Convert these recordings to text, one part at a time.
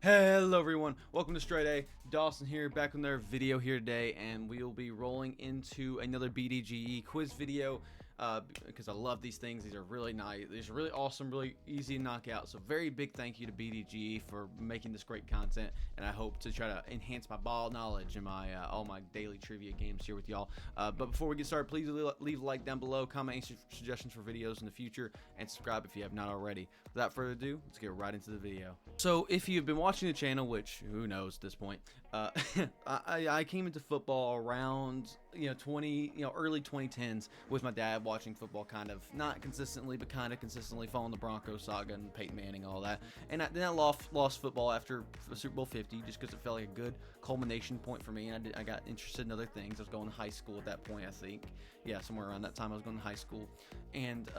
Hello everyone, welcome to StraightA. Dawson here, back with another video here today, and we will be rolling into another BDGE quiz video because I love these things. These are really nice, these are really awesome, really easy to knock out. So very big thank you to BDGE for making this great content, and I hope to try to enhance my ball knowledge and my all my daily trivia games here with y'all. But before we get started, please leave a like down below, comment any suggestions for videos in the future, and subscribe if you have not already. Without further ado, let's get right into the video. So if you've been watching the channel, which who knows at this point, I came into football around early 2010s with my dad, watching football kind of not consistently but kind of consistently, following the Broncos saga and Peyton Manning, all that. And then I lost football after Super Bowl 50 just because it felt like a good culmination point for me, and I got interested in other things. I was going to high school at that point, I think. Yeah, somewhere around that time I was going to high school. And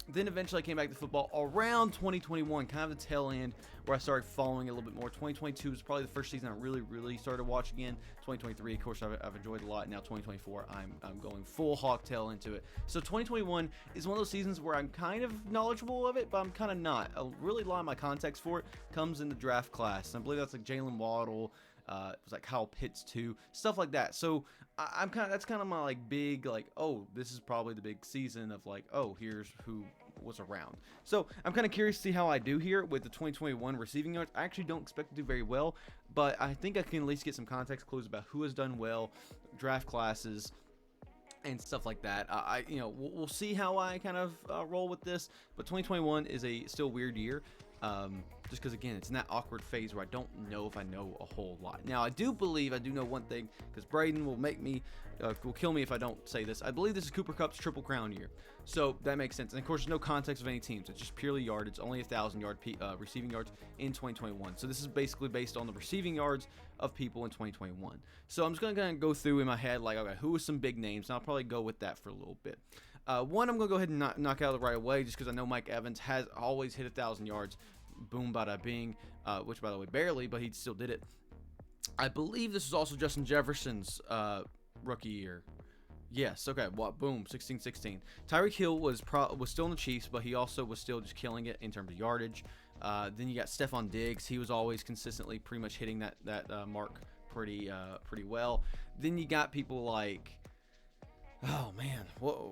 then eventually I came back to football around 2021, kind of the tail end where I started following it a little bit more. 2022 was probably the first season I really started watching again. 2023, of course, I've enjoyed a lot. Now 2024, I'm going full hawk tail into it. So 2021 is one of those seasons where I'm kind of knowledgeable of it, but I'm kind of not. Really a lot of my context for it comes in the draft class. And I believe that's like Jalen Waddle. It was like Kyle Pitts too, stuff like that. So that's kind of my like big like, oh, this is probably the big season of like, oh, here's who was around. So I'm kind of curious to see how I do here with the 2021 receiving yards. I actually don't expect to do very well, but I think I can at least get some context clues about who has done well, draft classes, and stuff like that. We'll see how I kind of roll with this. But 2021 is a still weird year. Just because, again, it's in that awkward phase where I don't know if I know a whole lot. Now, I do know one thing, because Braden will will kill me if I don't say this. I believe this is Cooper Kupp's Triple Crown year. So that makes sense. And, of course, there's no context of any teams. It's just purely yardage. It's only 1,000 yard receiving yards in 2021. So this is basically based on the receiving yards of people in 2021. So I'm just going to kind of go through in my head, like, okay, who are some big names? And I'll probably go with that for a little bit. One, I'm going to go ahead and knock out right away, just because I know Mike Evans has always hit 1,000 yards. Boom, bada, bing, which, by the way, barely, but he still did it. I believe this is also Justin Jefferson's rookie year. Yes, okay, boom, 16-16. Tyreek Hill was still in the Chiefs, but he also was still just killing it in terms of yardage. Then you got Stephon Diggs. He was always consistently pretty much hitting that mark pretty well. Then you got people like, oh man,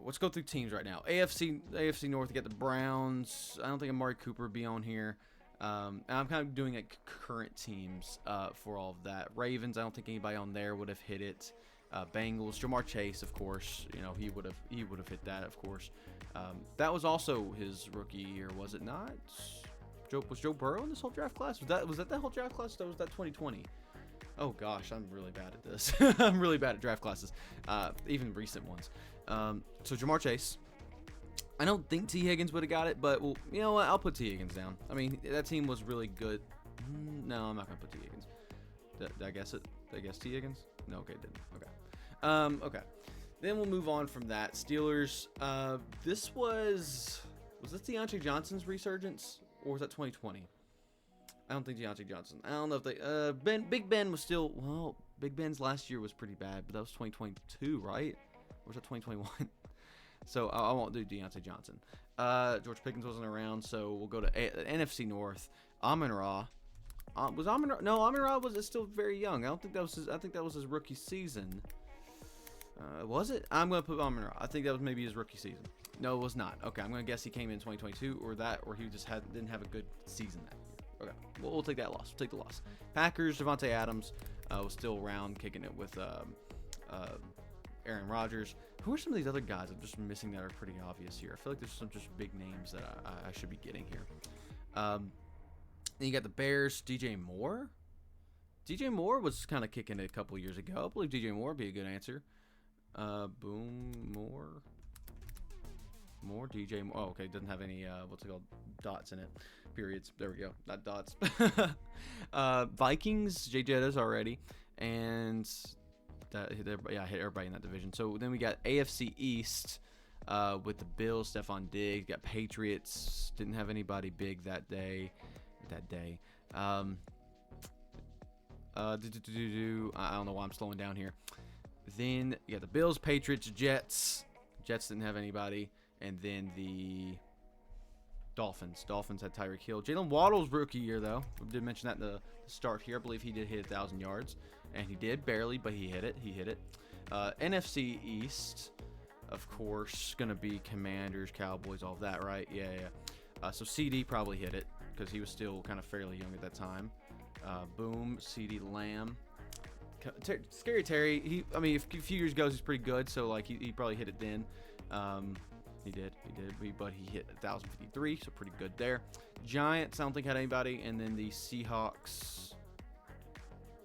let's go through teams right now. AFC North, you got the Browns. I don't think Amari Cooper would be on here. And I'm kind of doing like current teams for all of that. Ravens, I don't think anybody on there would have hit it. Bengals, Jamar Chase, of course, he would have hit that, of course. That was also his rookie year, was it not? Was Joe Burrow in this whole draft class? Was that whole draft class? Or was that 2020? Oh gosh, I'm really bad at this. I'm really bad at draft classes, even recent ones. So Jamar Chase. I don't think T. Higgins would have got it, but well, you know what? I'll put T. Higgins down. I mean, that team was really good. No, I'm not gonna put T. Higgins. Did I guess it? Did I guess T. Higgins? No, okay, didn't. Okay. Okay. Then we'll move on from that. Steelers. This was this Deontay Johnson's resurgence, or was that 2020? I don't think Deontay Johnson. I don't know if they. Big Ben was still. Well, Big Ben's last year was pretty bad, but that was 2022, right? Or was that 2021? So I won't do Deontay Johnson. George Pickens wasn't around, so we'll go to NFC North. Amon-Ra. Was Amon-Ra? No, Amon-Ra was still very young. I don't think that was his. I think that was his rookie season. Was it? I'm gonna put Amon-Ra. I think that was maybe his rookie season. No, it was not. Okay, I'm gonna guess he came in 2022 or he just didn't have a good season that year. Okay, we'll take that loss. We'll take the loss. Packers, Devontae Adams was still around, kicking it with Aaron Rodgers. Who are some of these other guys I'm just missing that are pretty obvious here? I feel like there's some just big names that I should be getting here. Then you got the Bears, DJ Moore. DJ Moore was kind of kicking it a couple years ago. I believe DJ Moore would be a good answer. Moore, DJ Moore. Oh, okay, doesn't have any, what's it called, dots in it. Periods. There we go. Not dots. Vikings, Jay Jettas already. And I hit everybody in that division. So then we got AFC East with the Bills, Stephon Diggs. Got Patriots. Didn't have anybody big that day. I don't know why I'm slowing down here. Then you got the Bills, Patriots, Jets. Jets didn't have anybody. And then the Dolphins had Tyreek Hill. Jalen Waddle's rookie year, though. We did mention that in the start here. I believe he did hit 1,000 yards. And he did, barely, but he hit it. NFC East, of course, going to be Commanders, Cowboys, all of that, right? Yeah. So CD probably hit it because he was still kind of fairly young at that time. Boom, CD Lamb. Scary Terry, a few years ago, he's pretty good, so, like, he probably hit it then. He did, but he hit 1,053, so pretty good there. Giants, I don't think had anybody, and then the Seahawks.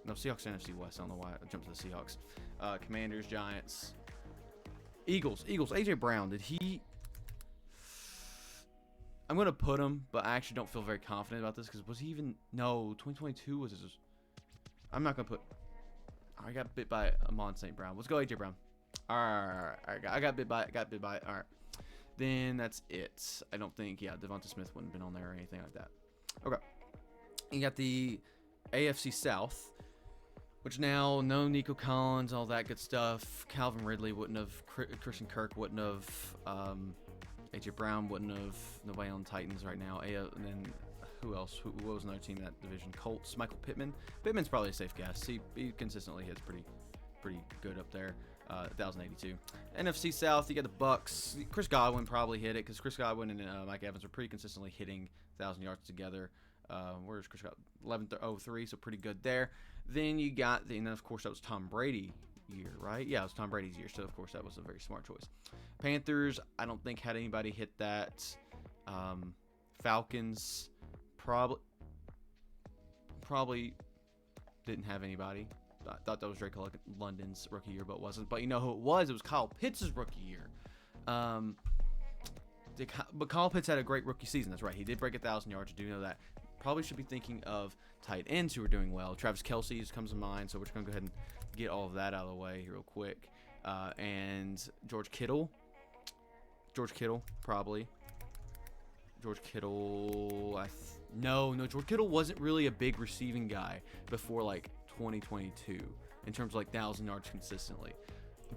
No, Seahawks NFC West. I don't know why I jumped to the Seahawks. Commanders, Giants, Eagles. AJ Brown, did he? I'm gonna put him, but I actually don't feel very confident about this because was he even? No, 2022 was his. I'm not gonna put. I got bit by Amon St. Brown. Let's go AJ Brown. All right. I got bit by it. All right. Then that's it. I don't think, Devonta Smith wouldn't have been on there or anything like that. Okay. You got the AFC South, which now, no Nico Collins, all that good stuff. Calvin Ridley wouldn't have. Christian Kirk wouldn't have. AJ Brown wouldn't have. Nobody on Titans right now. And then who else? What was another team in that division? Colts, Michael Pittman. Pittman's probably a safe guess. He consistently hits pretty good up there. 1,082. NFC South, you got the Bucks. Chris Godwin probably hit it because Chris Godwin and Mike Evans are pretty consistently hitting 1,000 yards together. Where's Chris Godwin? 1103, so pretty good there. Then you got, and then of course that was Tom Brady year, right? Yeah, it was Tom Brady's year, so of course that was a very smart choice. Panthers, I don't think had anybody hit that. Falcons, probably didn't have anybody. I thought that was Drake London's rookie year, but it wasn't. But you know who it was? It was Kyle Pitts' rookie year. But Kyle Pitts had a great rookie season. That's right. He did break 1,000 yards. You do know that. Probably should be thinking of tight ends who are doing well. Travis Kelce comes to mind, so we're just going to go ahead and get all of that out of the way real quick. And George Kittle, probably. George Kittle, no, George Kittle wasn't really a big receiving guy before, like, 2022 in terms of like 1,000 yards consistently,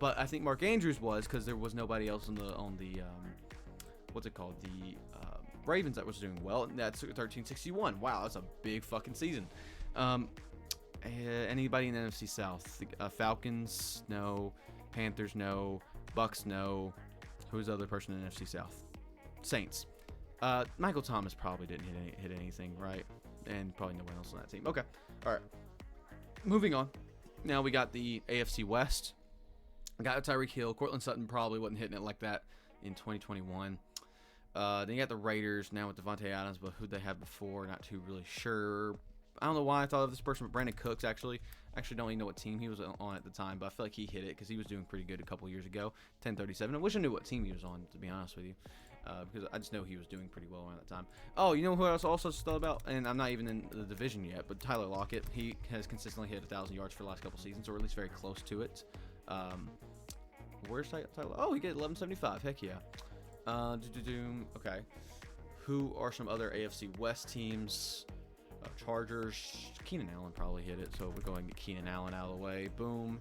but I think Mark Andrews was because there was nobody else on the what's it called, the Ravens that was doing well, and that's 1361. Wow, that's a big fucking season. Anybody in the NFC South? Falcons, no. Panthers, no. Bucks, no. Who's the other person in the NFC South? Saints. Michael Thomas probably didn't hit anything, right? And probably no one else on that team. Okay, all right. Moving on. Now we got the AFC West. We got Tyreek Hill. Cortland Sutton probably wasn't hitting it like that in 2021. Then you got the Raiders now with Devontae Adams, but who they had before, not too really sure. I don't know why I thought of this person, but Brandon Cooks actually don't even know what team he was on at the time, but I feel like he hit it because he was doing pretty good a couple years ago. 1037. I wish I knew what team he was on, to be honest with you. Because I just know he was doing pretty well around that time. Oh, you know who else also thought about? And I'm not even in the division yet, but Tyler Lockett. He has consistently hit 1,000 yards for the last couple seasons, or at least very close to it. Where's Tyler? Oh, he get 1175. Heck yeah. Okay. Who are some other AFC West teams? Chargers. Keenan Allen probably hit it, so we're going to get Keenan Allen out of the way. Boom.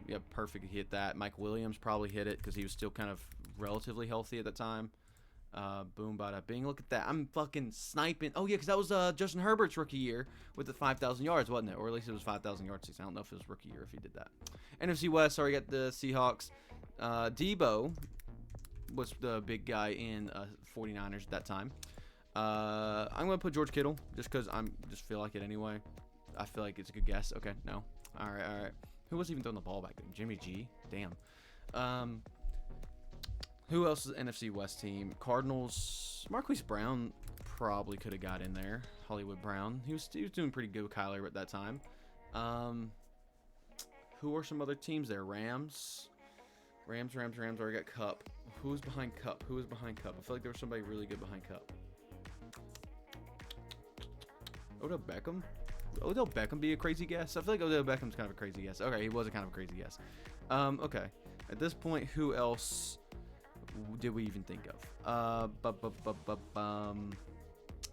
Yeah, perfect. He hit that. Mike Williams probably hit it because he was still kind of relatively healthy at the time. Boom, bada bing. Look at that. I'm fucking sniping. Oh, yeah, because that was Justin Herbert's rookie year with the 5,000 yards, wasn't it? Or at least it was 5,000 yards season. I don't know if it was rookie year if he did that. NFC West, sorry, got the Seahawks. Debo was the big guy in 49ers at that time. I'm going to put George Kittle just because I just feel like it anyway. I feel like it's a good guess. Okay, no. All right. Who was even throwing the ball back then? Jimmy G? Damn. Who else is the NFC West team? Cardinals. Marquise Brown probably could have got in there. Hollywood Brown. He was doing pretty good with Kyler at that time. Who are some other teams there? Rams. Already got Cup. Who's behind Cup? I feel like there was somebody really good behind Cup. Odell Beckham? Odell Beckham be a crazy guess? I feel like Odell Beckham's kind of a crazy guess. Okay, he was a kind of a crazy guess. Okay. At this point, who else did we even think of? I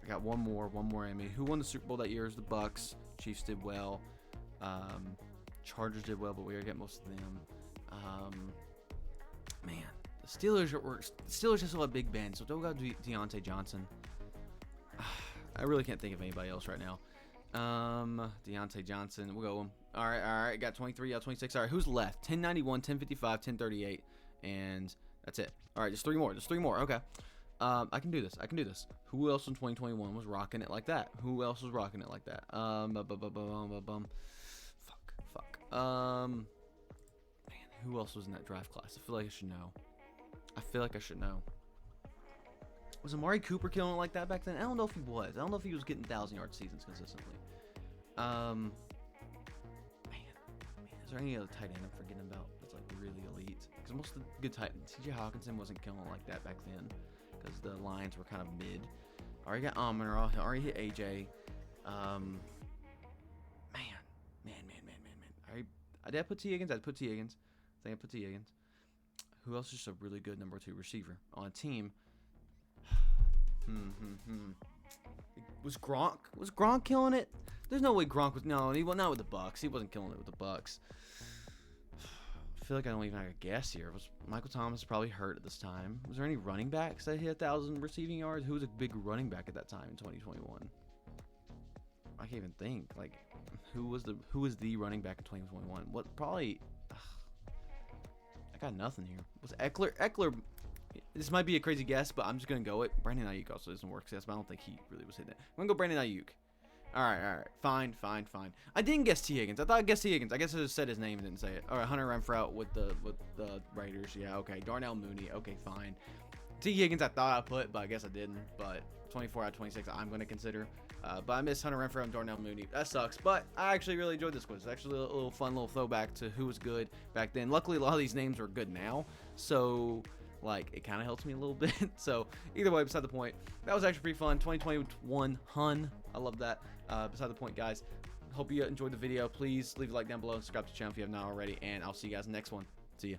got one more enemy. Who won the Super Bowl that year? Is the Bucks. Chiefs did well. Chargers did well, but we already got most of them. Man, Steelers just have Big Ben, so don't go Deontay Johnson. I really can't think of anybody else right now. Deontay Johnson. We'll go him. All right. Got 23 out of 26. All right, who's left? 1091, 1055, 1038, and that's it. All right, just three more. Okay. I can do this. Who else in 2021 was rocking it like that? Fuck. Man, who else was in that draft class? I feel like I should know. Was Amari Cooper killing it like that back then? I don't know if he was. I don't know if he was getting 1,000-yard seasons consistently. Man, is there any other tight end I'm forgetting about that's like really elite? Because most of the good tight ends, C.J. Hawkinson wasn't killing it like that back then because the Lions were kind of mid. Already got Amon-Ra, already hit A.J. Man. Did I put T. Higgins? I put T. Higgins. I think I put T. Higgins. Who else is just a really good number 2 receiver on a team? Was Gronk killing it? There's no way Gronk was. No, not with the Bucks. He wasn't killing it with the Bucks. I feel like I don't even have a guess here. Was Michael Thomas probably hurt at this time? Was there any running backs that hit 1,000 receiving yards? Who was a big running back at that time in 2021? I can't even think. Like, who was the running back in 2021? What probably? I got nothing here. Was Eckler? This might be a crazy guess, but I'm just gonna go it. Brandon Ayuk also doesn't work, but I don't think he really was hitting it. I'm gonna go Brandon Ayuk. All right. Fine. I didn't guess T. Higgins. I thought I guessed T. Higgins. I guess I just said his name and didn't say it. All right, Hunter Renfrow with the Raiders. Yeah, okay. Darnell Mooney. Okay, fine. T. Higgins I thought I put, but I guess I didn't. But 24 out of 26 I'm gonna consider. But I missed Hunter Renfrow and Darnell Mooney. That sucks. But I actually really enjoyed this quiz. It's actually a little fun little throwback to who was good back then. Luckily, a lot of these names are good now. So like, it kind of helps me a little bit. So either way, beside the point, that was actually pretty fun. 2021 Hun, I love that. Beside the point, guys, hope you enjoyed the video. Please leave a like down below and subscribe to the channel if you have not already, and I'll see you guys in the next one. See ya.